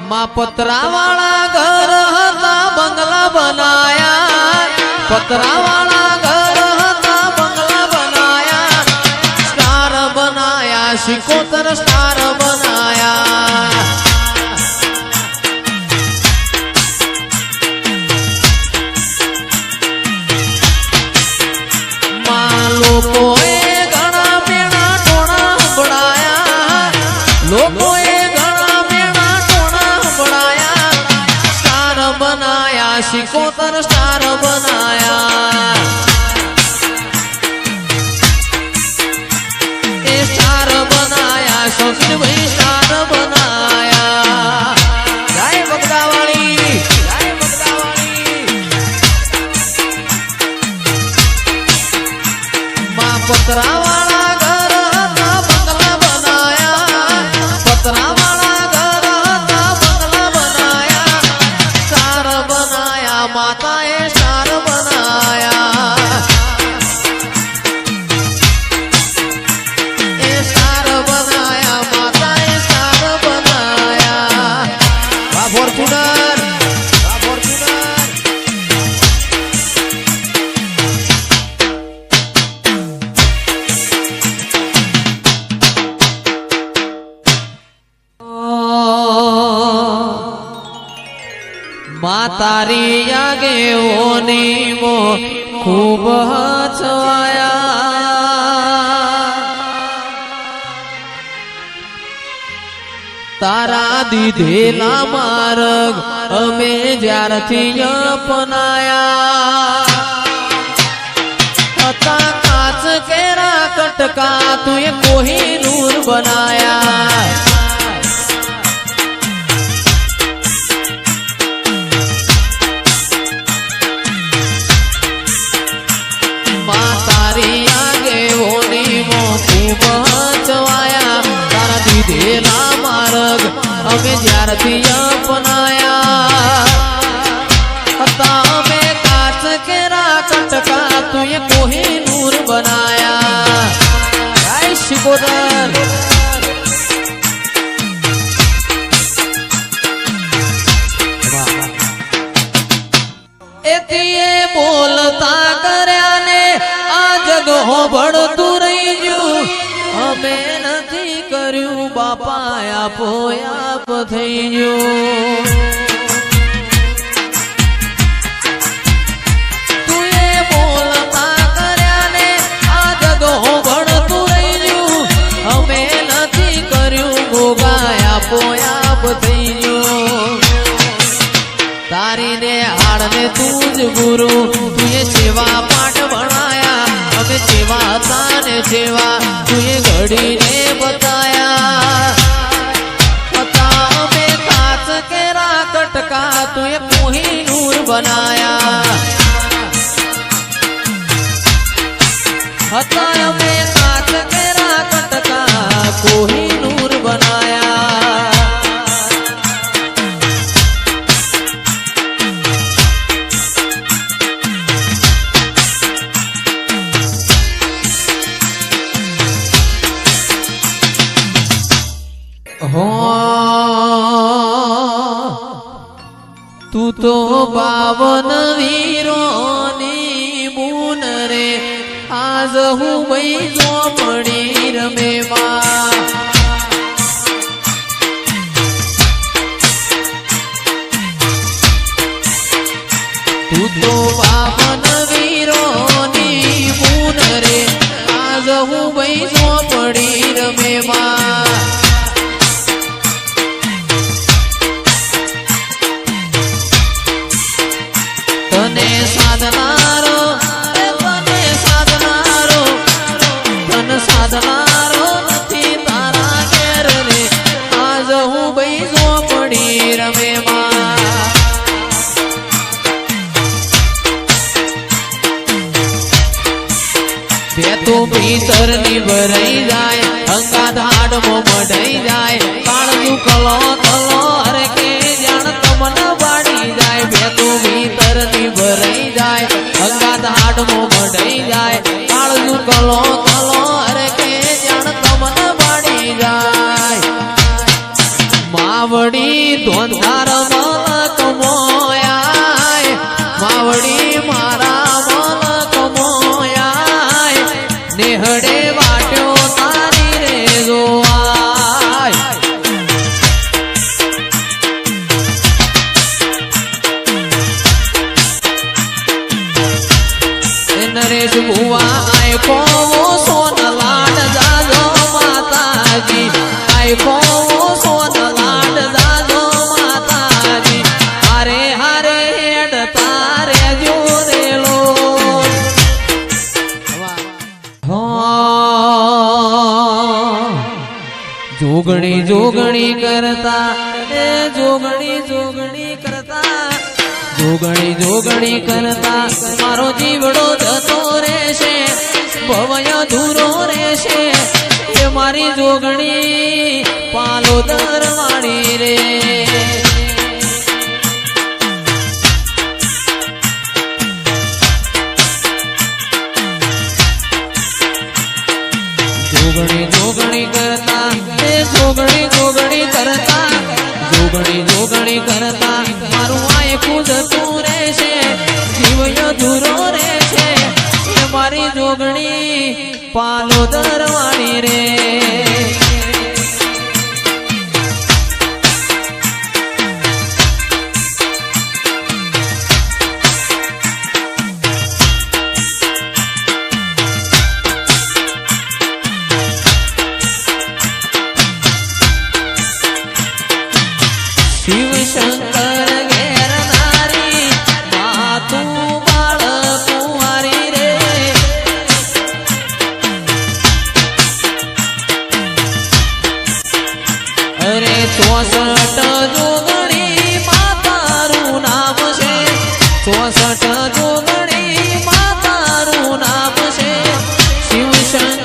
माँ पतरा वाला घर था बंगला बनाया, पतरा वाला घर था बंगला बनाया, स्टार बनाया, सिकोतर स्टार बनाया। माँ लोकोए घना मेणा टोणा बढ़ाया, लोकोए सिकोतर स्टार बनाया, ए स्टार बनाया, शौकीन भाई स्टार बनाया। जय बगदावाली, जय बगदावाली। माँ पतरा वाला घर था बंगला बनाया, पतरा वाला घर था बंगला बनाया, स्टार बनाया, माताए स्टार बनाया, ए स्टार बनाया, माताए स्टार बनाया। वाह फॉर्च्यूनर, वाह फॉर्च्यूनर। मातारी आगे ओनी मो खूब हचवाया, तारा दीधेला मार्ग अमे ज्यारथी अपनाया, हता काच केरा कटका तुए कोहिनूर बनाया। दीधेला मार्ग अमे ज्यारथी अपनाया, हता अमे काच केरा कटका तुए कोहिनूर बनाया। जय सिकोतर। एतिए बोलता कर्या ने आ जग होबळतुं रही गयुं, अमे नथी कर्युं बापा आपो आप थई गयुं। तुए बोलता कर्या ने आ जग होबळतुं रही गयुं, अमे नथी कर्युं भोगा आपो आप थई गयुं। तारी ने हाड़ ने तूज गुरु तुए सेवा पाठ भणाया, अमे सेवा ताने सेवा तुए घड़ी ने बताया, हता अमे काच केरा कटका तुए कोहिनूर बनाया, हता अमे काच केरा कटका कोहिनूर बनाया। तू तो 52 वीरोनी बून रे, आज हूँ वही झोपड़ी रमे माँ। तू तो 52 वीरोनी बून रे, आज हूँ वही झोपड़ी रमे माँ। तने साधनारो, तने साधनारो, तन साधनारो नथी तारा घेर रे, आज हूँ भाई झोपड़ी रमे माँ। बेतो भीतर नी भराई जाए, अंगा धाड़ मो मढ़ाई जाए, काळजू कलो कलो हरे के जान तमन बाड़ी जाए। बेतो भीतर नी भराई जाए, अंगा धाड़ मो मढ़ाई जाए, काळजू कलो कलो हरे के जान तमन बाड़ी जाए। ધોંધાર મલક મોયાય માવડી મારા મલક મોયાય નેહડે વાટ્યો તારી રે જોવાય નરેશ ભુવા આયકો સોનલાડ જાજો માતાજી આયકો સોનલાડ જાજો માતાજી હારે હારે હેડ તારે જોરેલો જોગણી જોગણી કરતા એ જોગણી જોગણી કરતા જોગણી જોગણી કરતા મારો જીવડો જતો રહેશે ભવય ધૂરો રહેશે એ મારી જોગણી પાલો દરવાણી રે જોગણી જોગણી કરતા એ જોગણી જોગણી કરતા જોગણી જોગણી કરતા મારું આયખું જતું રહેશે જીવય ધૂરો રહેશે એ મારી જોગણી પાલો દરવાણી રે શિવ શંકર ઘેર નારી માતું બાળ કુંવારી રે અરે 64 જોગણી માતારું નામ છે 64 જોગણી માતારું નામ છે શિવ શંકર